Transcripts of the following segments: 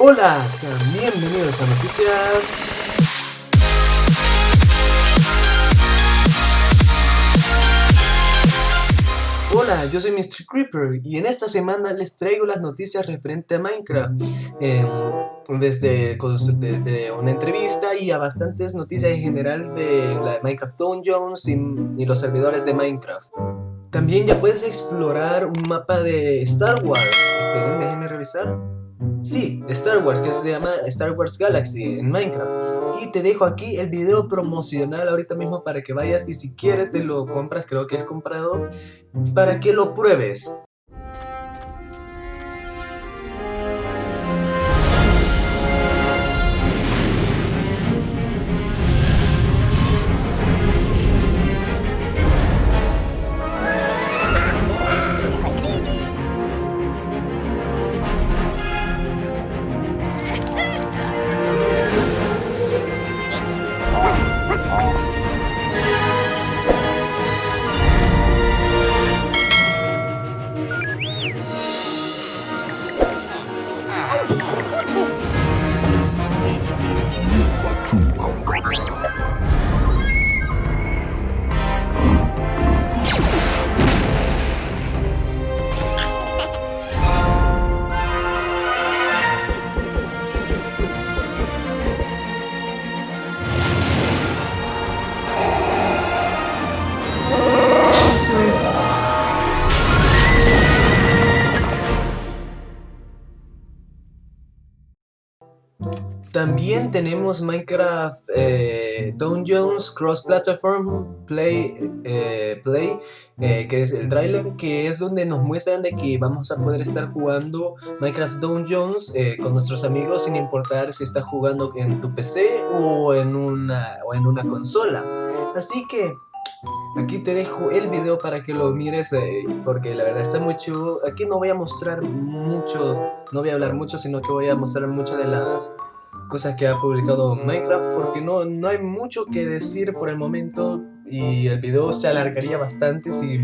Hola, sean bienvenidos a Noticias Tss. Hola, yo soy Mr. Creeper y en esta semana les traigo las noticias referente a Minecraft, desde una entrevista y a bastantes noticias en general de la Minecraft Dungeons y los servidores de Minecraft. También ya puedes explorar un mapa de Star Wars. Esperen, déjenme revisar. Sí, Star Wars, que se llama Star Wars Galaxy en Minecraft. Y te dejo aquí el video promocional ahorita mismo para que vayas y si quieres te lo compras, creo que es comprado, para que lo pruebes. También tenemos Minecraft Dungeons Cross-Platform Play, que es el tráiler, que es donde nos muestran de que vamos a poder estar jugando Minecraft Dungeons con nuestros amigos sin importar si estás jugando en tu PC o en una consola. Así que aquí te dejo el video para que lo mires, porque la verdad está muy chulo. Aquí no voy a mostrar mucho, no voy a hablar mucho, sino que voy a mostrar muchas de las cosas que ha publicado Minecraft, porque no hay mucho que decir por el momento y el video se alargaría bastante si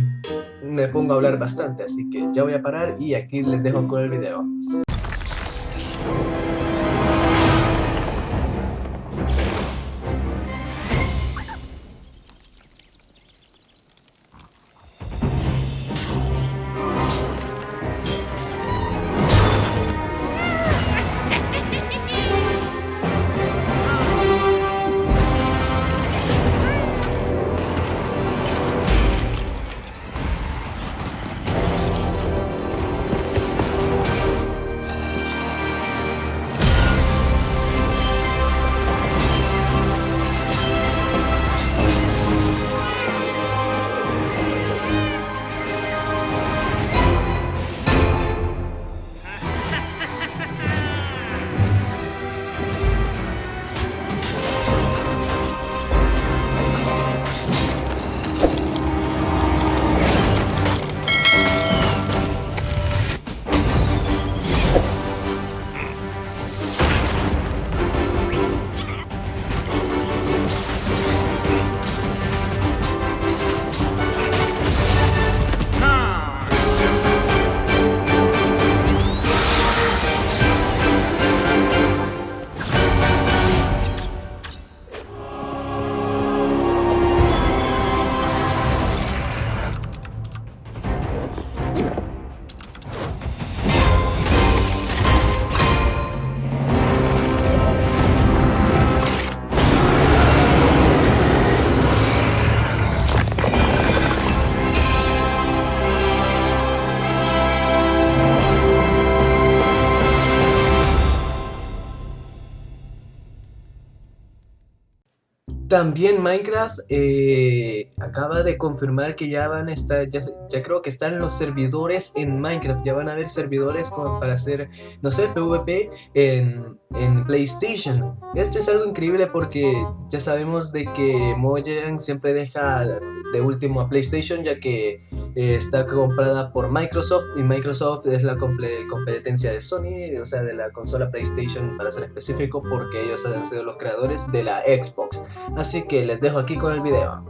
me pongo a hablar bastante, así que ya voy a parar y aquí les dejo con el video. También Minecraft acaba de confirmar que ya van a estar, ya creo que están los servidores en Minecraft, ya van a haber servidores como para hacer, no sé, PvP en PlayStation. Esto es algo increíble porque ya sabemos de que Mojang siempre deja de último a PlayStation, ya que está comprada por Microsoft y Microsoft es la competencia de Sony, o sea de la consola PlayStation para ser específico, porque ellos han sido los creadores de la Xbox. Así que les dejo aquí con el video.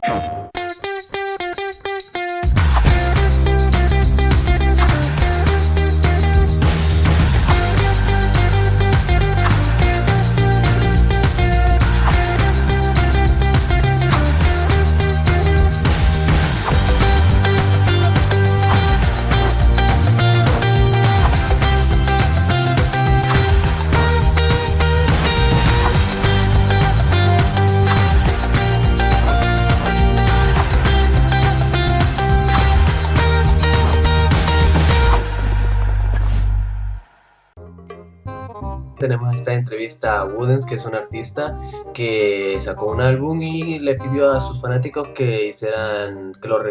Tenemos esta entrevista a Wooden, que es un artista que sacó un álbum y le pidió a sus fanáticos que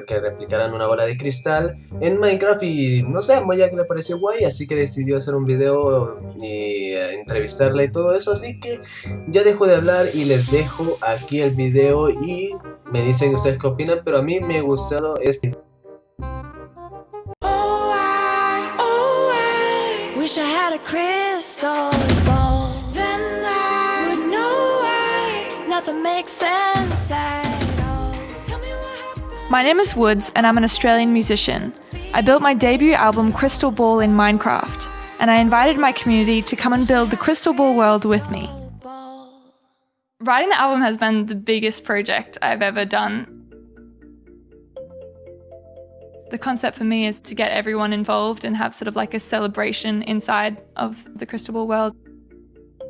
que replicaran una bola de cristal en Minecraft, y no sé, a Moya que le pareció guay, así que decidió hacer un video y entrevistarla y todo eso. Así que ya dejo de hablar y les dejo aquí el video y me dicen ustedes qué opinan, pero a mí me ha gustado este. Wish I had a crystal ball, then I would know why nothing makes sense at all. Tell me what happened. My name is Woods and I'm an Australian musician. I built my debut album Crystal Ball in Minecraft, and I invited my community to come and build the Crystal Ball world with me. Writing the album has been the biggest project I've ever done. The concept for me is to get everyone involved and have sort of like a celebration inside of the Crystal Ball world.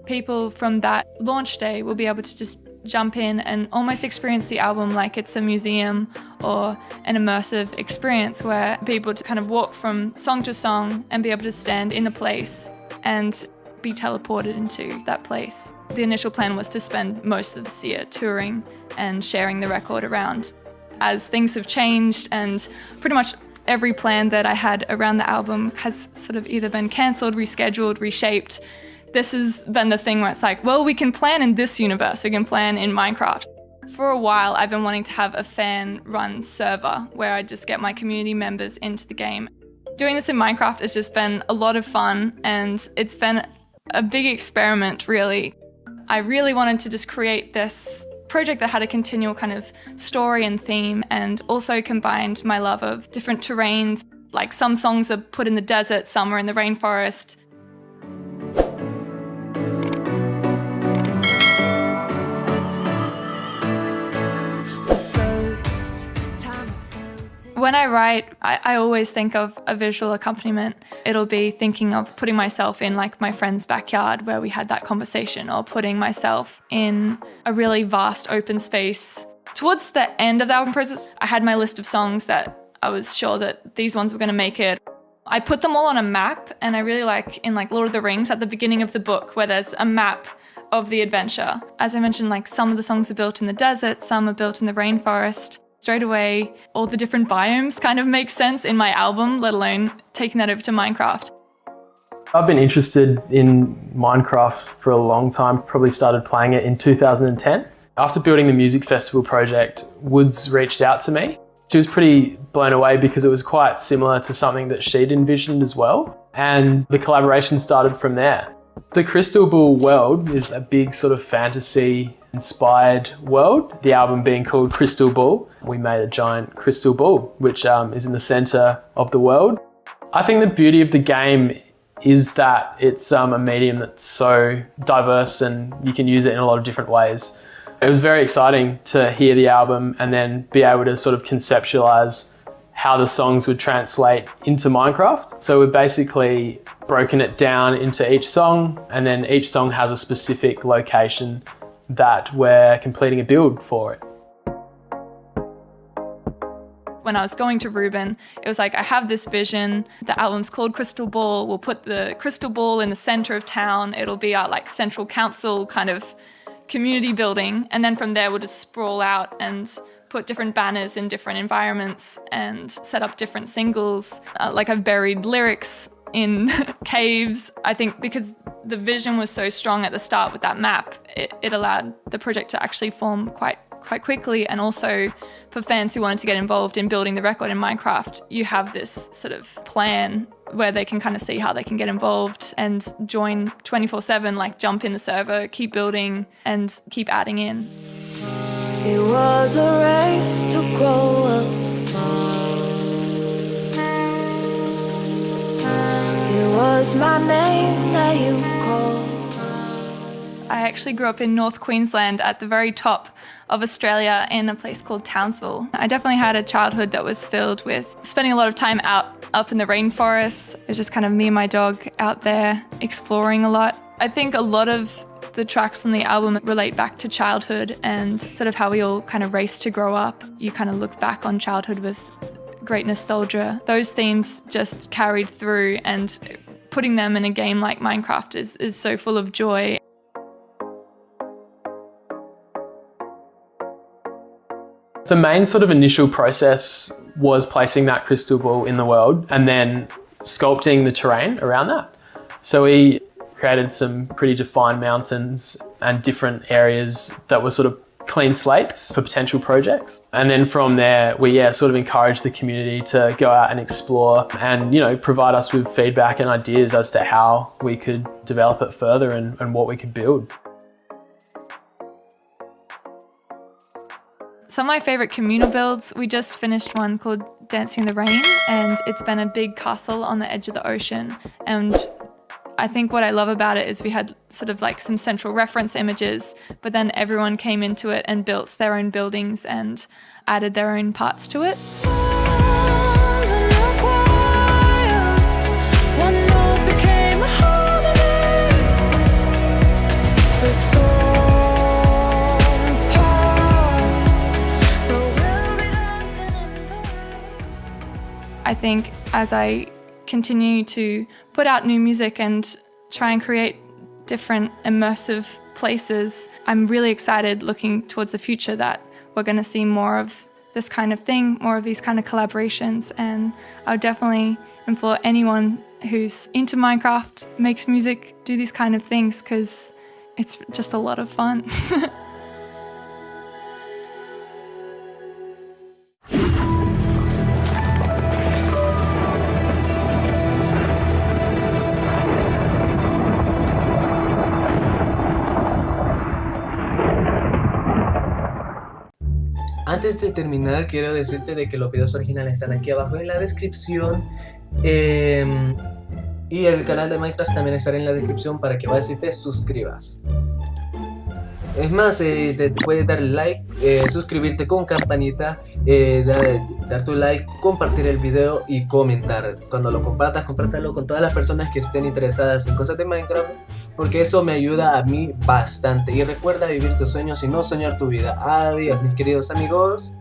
People from that launch day will be able to just jump in and almost experience the album like it's a museum or an immersive experience where people to kind of walk from song to song and be able to stand in a place and be teleported into that place. The initial plan was to spend most of this year touring and sharing the record around. As things have changed and pretty much every plan that I had around the album has sort of either been cancelled, rescheduled, reshaped. This has been the thing where it's like, well, we can plan in this universe, we can plan in Minecraft. For a while, I've been wanting to have a fan-run server where I just get my community members into the game. Doing this in Minecraft has just been a lot of fun, and it's been a big experiment, really. I really wanted to just create this project that had a continual kind of story and theme, and also combined my love of different terrains. Like some songs are put in the desert, some are in the rainforest. When I write, I always think of a visual accompaniment. It'll be thinking of putting myself in like my friend's backyard where we had that conversation, or putting myself in a really vast open space. Towards the end of the album process, I had my list of songs that I was sure that these ones were going to make it. I put them all on a map, and I really like in like Lord of the Rings at the beginning of the book where there's a map of the adventure. As I mentioned, like some of the songs are built in the desert, some are built in the rainforest. Straight away, all the different biomes kind of make sense in my album, let alone taking that over to Minecraft. I've been interested in Minecraft for a long time, probably started playing it in 2010. After building the music festival project, Woods reached out to me. She was pretty blown away because it was quite similar to something that she'd envisioned as well, and the collaboration started from there. The Crystal Ball world is a big sort of fantasy inspired world, the album being called Crystal Ball. We made a giant crystal ball, which is in the center of the world. I think the beauty of the game is that it's a medium that's so diverse and you can use it in a lot of different ways. It was very exciting to hear the album and then be able to sort of conceptualize how the songs would translate into Minecraft. So we've basically broken it down into each song, and then each song has a specific location that we're completing a build for it. When I was going to Ruben, it was like, I have this vision, the album's called Crystal Ball, we'll put the crystal ball in the center of town, it'll be our like central council kind of community building, and then from there we'll just sprawl out and put different banners in different environments and set up different singles. Like I've buried lyrics in caves. I think because the vision was so strong at the start with that map, it allowed the project to actually form quite quickly. And also for fans who wanted to get involved in building the record in Minecraft, you have this sort of plan where they can kind of see how they can get involved and join 24/7, like jump in the server, keep building and keep adding in. It was a race to grow up. It was my name that you called. I actually grew up in North Queensland at the very top of Australia in a place called Townsville. I definitely had a childhood that was filled with spending a lot of time up in the rainforest. It was just kind of me and my dog out there exploring a lot. I think a lot of the tracks on the album relate back to childhood and sort of how we all kind of race to grow up. You kind of look back on childhood with great nostalgia. Those themes just carried through and putting them in a game like Minecraft is so full of joy. The main sort of initial process was placing that crystal ball in the world and then sculpting the terrain around that. So we created some pretty defined mountains and different areas that were sort of clean slates for potential projects. And then from there, we sort of encouraged the community to go out and explore and, you know, provide us with feedback and ideas as to how we could develop it further and what we could build. Some of my favourite communal builds, we just finished one called Dancing in the Rain, and it's been a big castle on the edge of the ocean. And I think what I love about it is we had sort of like some central reference images, but then everyone came into it and built their own buildings and added their own parts to it. I think as I continue to put out new music and try and create different immersive places, I'm really excited looking towards the future that we're going to see more of this kind of thing, more of these kind of collaborations. And I would definitely implore anyone who's into Minecraft, makes music, do these kind of things, because it's just a lot of fun. Antes de terminar, quiero decirte de que los videos originales están aquí abajo en la descripción, y el canal de Minecraft también estará en la descripción para que vayas y te suscribas. Es más, te puedes dar like, suscribirte con campanita, dar tu like, compartir el video y comentar. Cuando lo compartas, compártelo con todas las personas que estén interesadas en cosas de Minecraft, porque eso me ayuda a mí bastante. Y recuerda vivir tus sueños y no soñar tu vida. Adiós, mis queridos amigos.